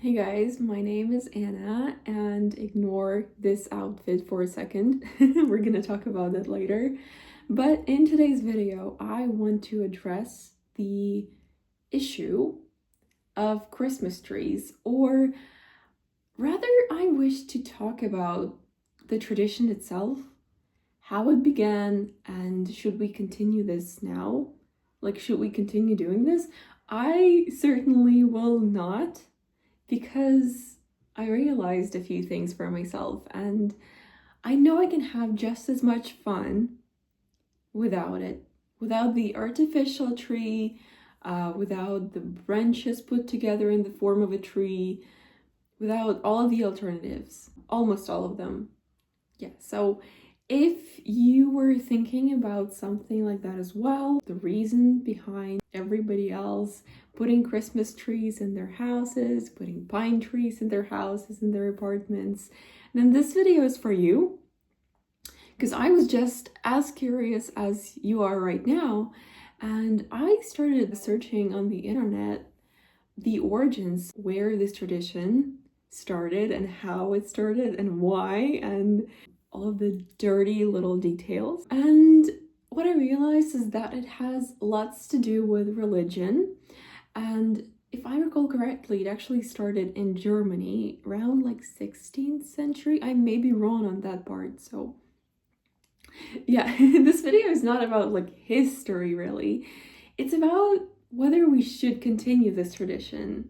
Hey guys, my name is Anna, and ignore this outfit for a second. We're gonna talk about that later. But in today's video, I want to address the issue of Christmas trees, or rather, I wish to talk about the tradition itself, how it began, and should we continue this now? Like, should we continue doing this? I certainly will not, because I realized a few things for myself, and I know I can have just as much fun without it, without the artificial tree, without the branches put together in the form of a tree, without all of the alternatives, almost all of them. Yeah, so if you were thinking about something like that as well, the reason behind everybody else putting Christmas trees in their houses, putting pine trees in their houses, in their apartments, then this video is for you. Because I was just as curious as you are right now, and I started searching on the internet the origins, where this tradition started and how it started and why, and all of the dirty little details. And what I realized is that it has lots to do with religion. And if I recall correctly, it actually started in Germany around like 16th century. I may be wrong on that part, so yeah, this video is not about like history really. It's about whether we should continue this tradition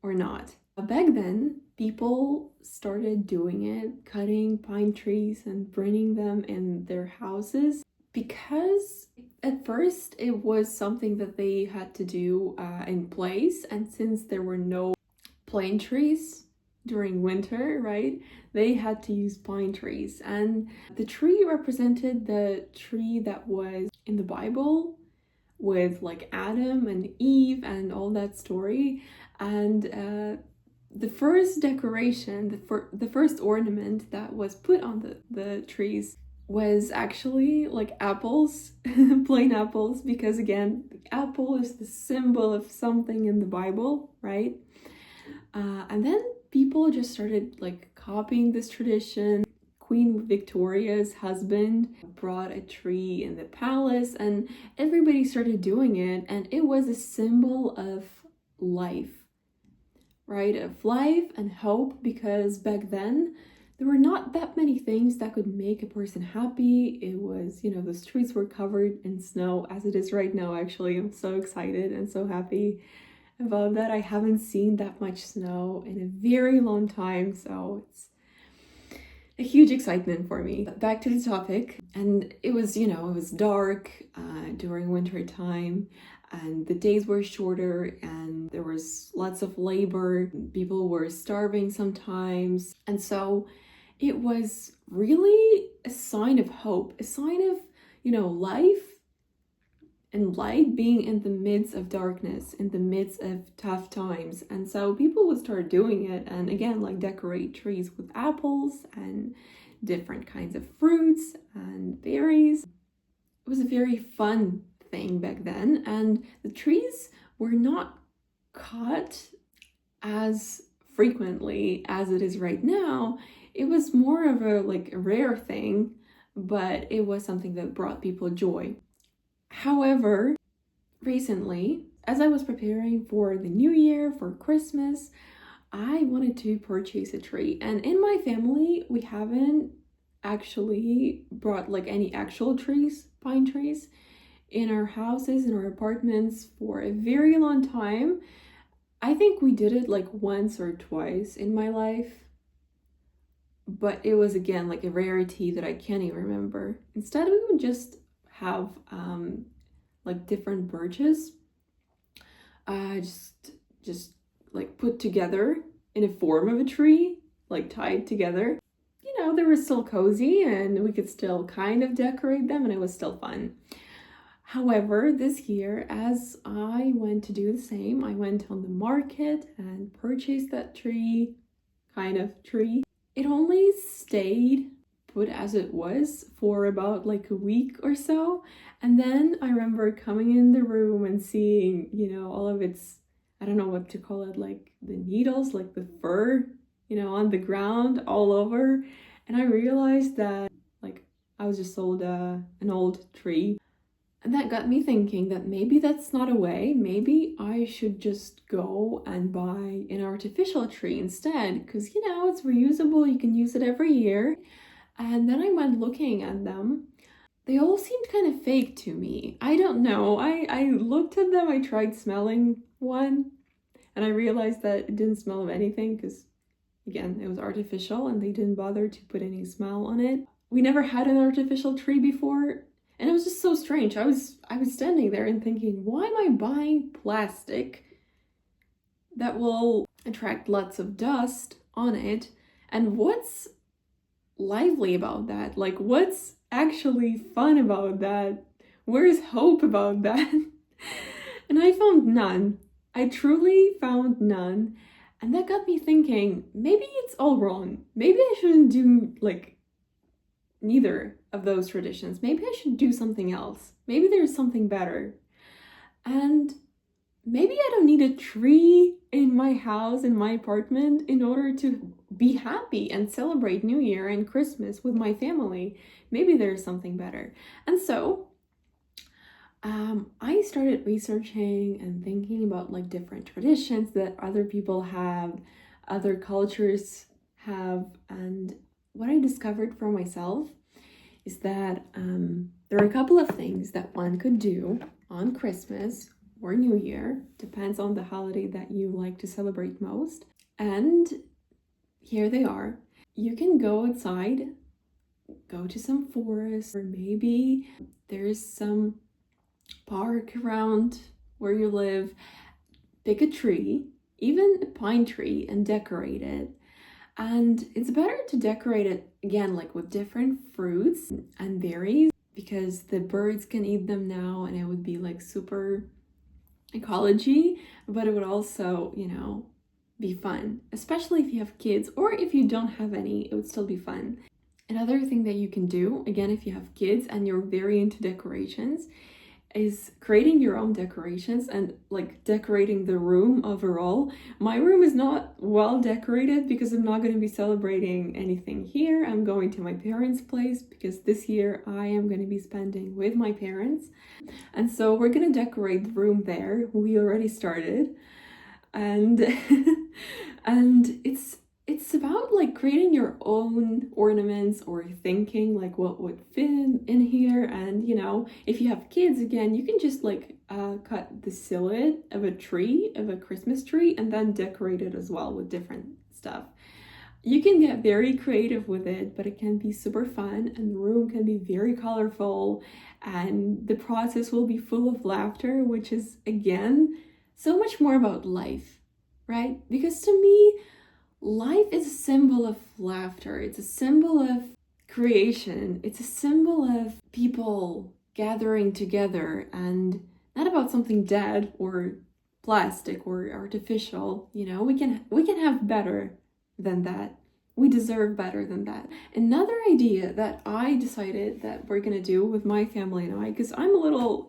or not. Back then, people started doing it, cutting pine trees and burning them in their houses, because at first it was something that they had to do in place, and since there were no plane trees during winter, right, they had to use pine trees. And the tree represented the tree that was in the Bible, with like Adam and Eve and all that story. And the first decoration, the first ornament that was put on the trees was actually like apples, plain apples, because again, the apple is the symbol of something in the Bible, right? And then people just started like copying this tradition. Queen Victoria's husband brought a tree in the palace, and everybody started doing it, and it was a symbol of life, right? Of life and hope, because back then there were not that many things that could make a person happy. It was, the streets were covered in snow, as it is right now. Actually, I'm so excited and so happy about that. I haven't seen that much snow in a very long time, so it's a huge excitement for me. Back to the topic, and it was, it was dark during winter time, and the days were shorter, and there was lots of labor. People were starving sometimes, and so it was really a sign of hope, a sign of, life and light being in the midst of darkness, in the midst of tough times. And so people would start doing it, and again, like decorate trees with apples and different kinds of fruits and berries. It was a very fun thing back then, and the trees were not cut as frequently as it is right now. It was more of a rare thing, but it was something that brought people joy. However, recently, as I was preparing for the new year, for Christmas, I wanted to purchase a tree. And in my family, we haven't actually brought any actual trees, pine trees, in our houses, in our apartments for a very long time. I think we did it once or twice in my life, but it was again a rarity that I can't even remember. Instead, we would just have different birches just put together in a form of a tree, tied together. They were still cozy, and we could still kind of decorate them, and it was still fun. However, this year, as I went to do the same, I went on the market and purchased that tree. It only stayed put as it was for about a week or so, and then I remember coming in the room and seeing all of its I don't know what to call it, like the needles, like the fur, on the ground all over. And I realized that like I was just sold an old tree. And that got me thinking that maybe that's not a way. Maybe I should just go and buy an artificial tree instead, because it's reusable, you can use it every year. And then I went looking at them. They all seemed kind of fake to me. I don't know. I looked at them, I tried smelling one, and I realized that it didn't smell of anything because, again, it was artificial and they didn't bother to put any smell on it. We never had an artificial tree before, and it was just so strange. I was standing there and thinking, why am I buying plastic that will attract lots of dust on it? And what's lively about that? Like, what's actually fun about that? Where's hope about that? And I found none. I truly found none. And that got me thinking, maybe it's all wrong. Maybe I shouldn't do like neither of those traditions. Maybe I should do something else. Maybe there's something better. And maybe I don't need a tree in my house, in my apartment, in order to be happy and celebrate New Year and Christmas with my family. Maybe there's something better. And so I started researching and thinking about like different traditions that other people have, other cultures have. And what I discovered for myself is that there are a couple of things that one could do on Christmas or New Year, depends on the holiday that you like to celebrate most. And here they are. You can go outside, go to some forest, or maybe there's some park around where you live. Pick a tree, even a pine tree, and decorate it. And it's better to decorate it again, like with different fruits and berries, because the birds can eat them now and it would be like super ecology, but it would also, be fun, especially if you have kids, or if you don't have any, it would still be fun. Another thing that you can do, again, if you have kids and you're very into decorations, is creating your own decorations and like decorating the room overall. My room is not well decorated because I'm not going to be celebrating anything here. I'm going to my parents' place because this year I am going to be spending with my parents. And so we're going to decorate the room there. We already started. And and it's about like creating your own ornaments or thinking like what would fit in here. And if you have kids, again, you can just like cut the silhouette of a tree, of a Christmas tree, and then decorate it as well with different stuff. You can get very creative with it, but it can be super fun, and the room can be very colorful, and the process will be full of laughter, which is, again, so much more about life, right? Because to me, life is a symbol of laughter. It's a symbol of creation. It's a symbol of people gathering together, and not about something dead or plastic or artificial. We can have better than that. We deserve better than that. Another idea that I decided that we're gonna do with my family and I, because I'm a little,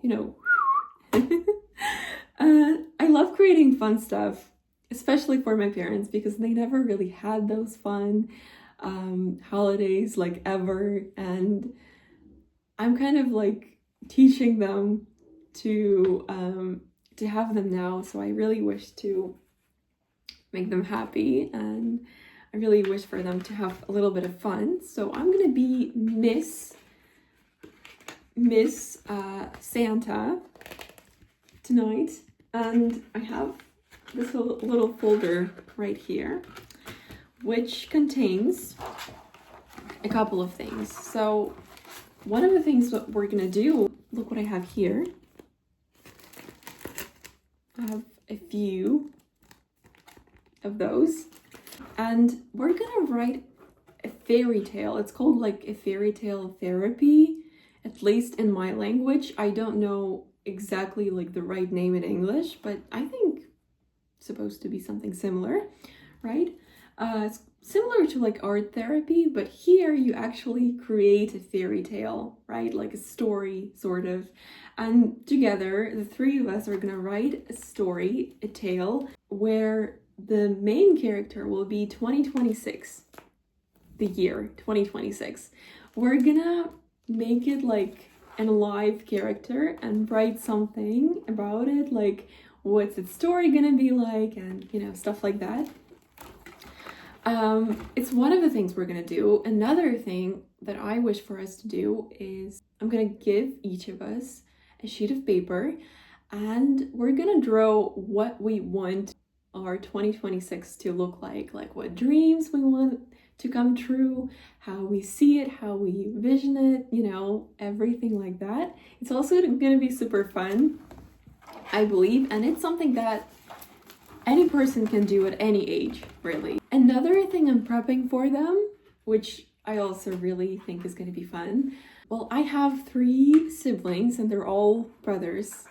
I love creating fun stuff, especially for my parents, because they never really had those fun holidays like ever, and I'm kind of like teaching them to have them now. So I really wish to make them happy, and I really wish for them to have a little bit of fun. So I'm gonna be Miss Santa tonight, and I have this little folder right here, which contains a couple of things. So one of the things that we're gonna do, look what I have here. I have a few of those, and we're gonna write a fairy tale. It's called like a fairy tale therapy, at least in my language. I don't know exactly like the right name in English, but I think it's supposed to be something similar, right? It's similar to like art therapy, but here you actually create a fairy tale, right? Like a story, sort of. And together, the three of us are gonna write a story, a tale, where the main character will be 2026, the year 2026. We're gonna make it like an alive character and write something about it, like what's its story gonna be like, and you know, stuff like that. It's one of the things we're gonna do. Another thing that I wish for us to do is I'm gonna give each of us a sheet of paper and we're gonna draw what we want our 2026 to look like what dreams we want to come true, how we see it, how we vision it, you know, everything like that. It's also gonna be super fun, I believe, and it's something that any person can do at any age, really. Another thing I'm prepping for them, which I also really think is going to be fun. Well, I have 3 siblings and they're all brothers.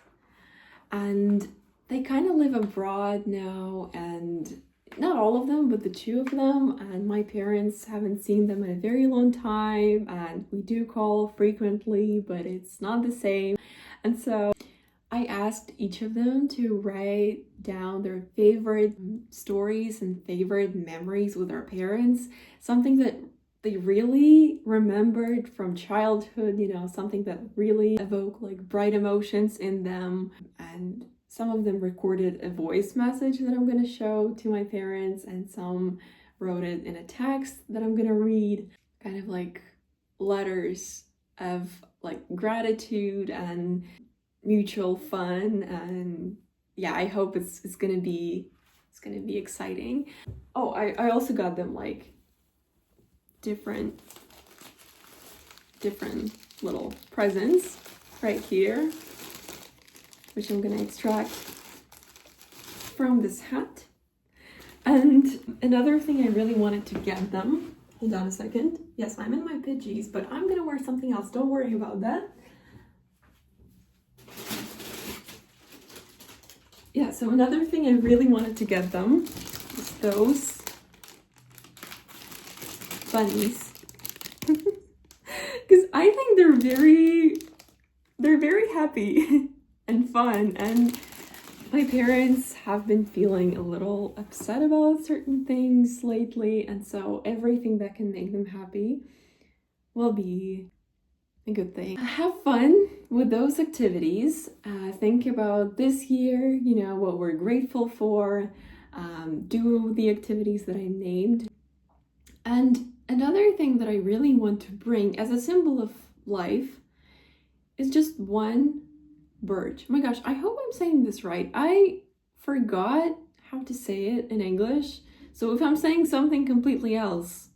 And they kind of live abroad now, and not all of them, but the 2 of them. And my parents haven't seen them in a very long time. And we do call frequently, but it's not the same. And so I asked each of them to write down their favorite stories and favorite memories with our parents, something that they really remembered from childhood, you know, something that really evoked like bright emotions in them. And some of them recorded a voice message that I'm going to show to my parents, and some wrote it in a text that I'm going to read, kind of like letters of like gratitude and mutual fun. And yeah, I hope it's gonna be exciting. Oh, I also got them like different little presents right here, which I'm gonna extract from this hat. And another thing I really wanted to get them, hold on a second. Yes, I'm in my pidgeys, but I'm gonna wear something else, don't worry about that. Yeah, so another thing I really wanted to get them is those bunnies. Because I think they're very happy and fun, and my parents have been feeling a little upset about certain things lately, and so everything that can make them happy will be a good thing. Have fun with those activities. Think about this year, you know, what we're grateful for. Do the activities that I named. And another thing that I really want to bring as a symbol of life is just one birch. Oh my gosh, I hope I'm saying this right. I forgot how to say it in English. So if I'm saying something completely else,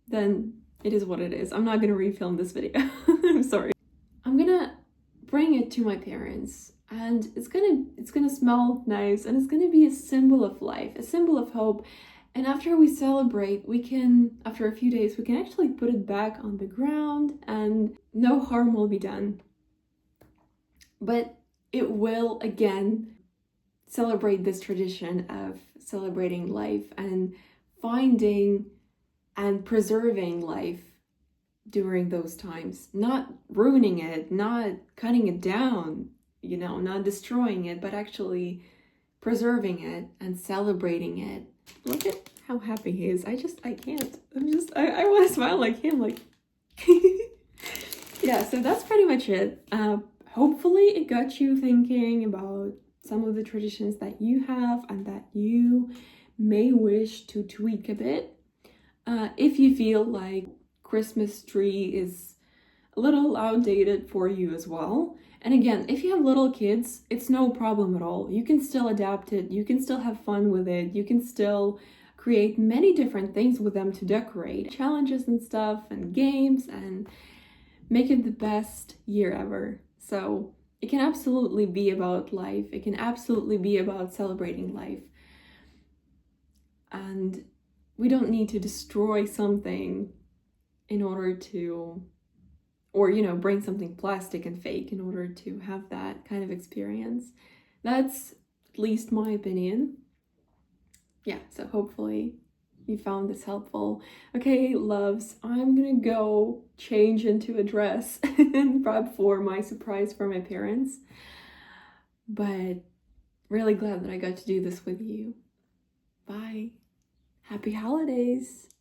then it is what it is. I'm not gonna refilm this video. I'm sorry. I'm gonna bring it to my parents, and it's gonna smell nice, and it's gonna be a symbol of life, a symbol of hope. And after we celebrate, after a few days, we can actually put it back on the ground and no harm will be done. But it will, again, celebrate this tradition of celebrating life and finding and preserving life during those times, not ruining it, not cutting it down, you know, not destroying it, but actually preserving it and celebrating it. Look at how happy he is. I can't. I want to smile like him, like. Yeah, so that's pretty much it. Hopefully it got you thinking about some of the traditions that you have and that you may wish to tweak a bit. If you feel like Christmas tree is a little outdated for you as well. And again, if you have little kids, it's no problem at all. You can still adapt it, you can still have fun with it, you can still create many different things with them to decorate, challenges and stuff, and games, and make it the best year ever. So it can absolutely be about life, it can absolutely be about celebrating life. And we don't need to destroy something in order to, or, you know, bring something plastic and fake in order to have that kind of experience. That's at least my opinion. Yeah, so hopefully you found this helpful. Okay, loves, I'm gonna go change into a dress and prep for my surprise for my parents. But really glad that I got to do this with you. Bye. Happy holidays.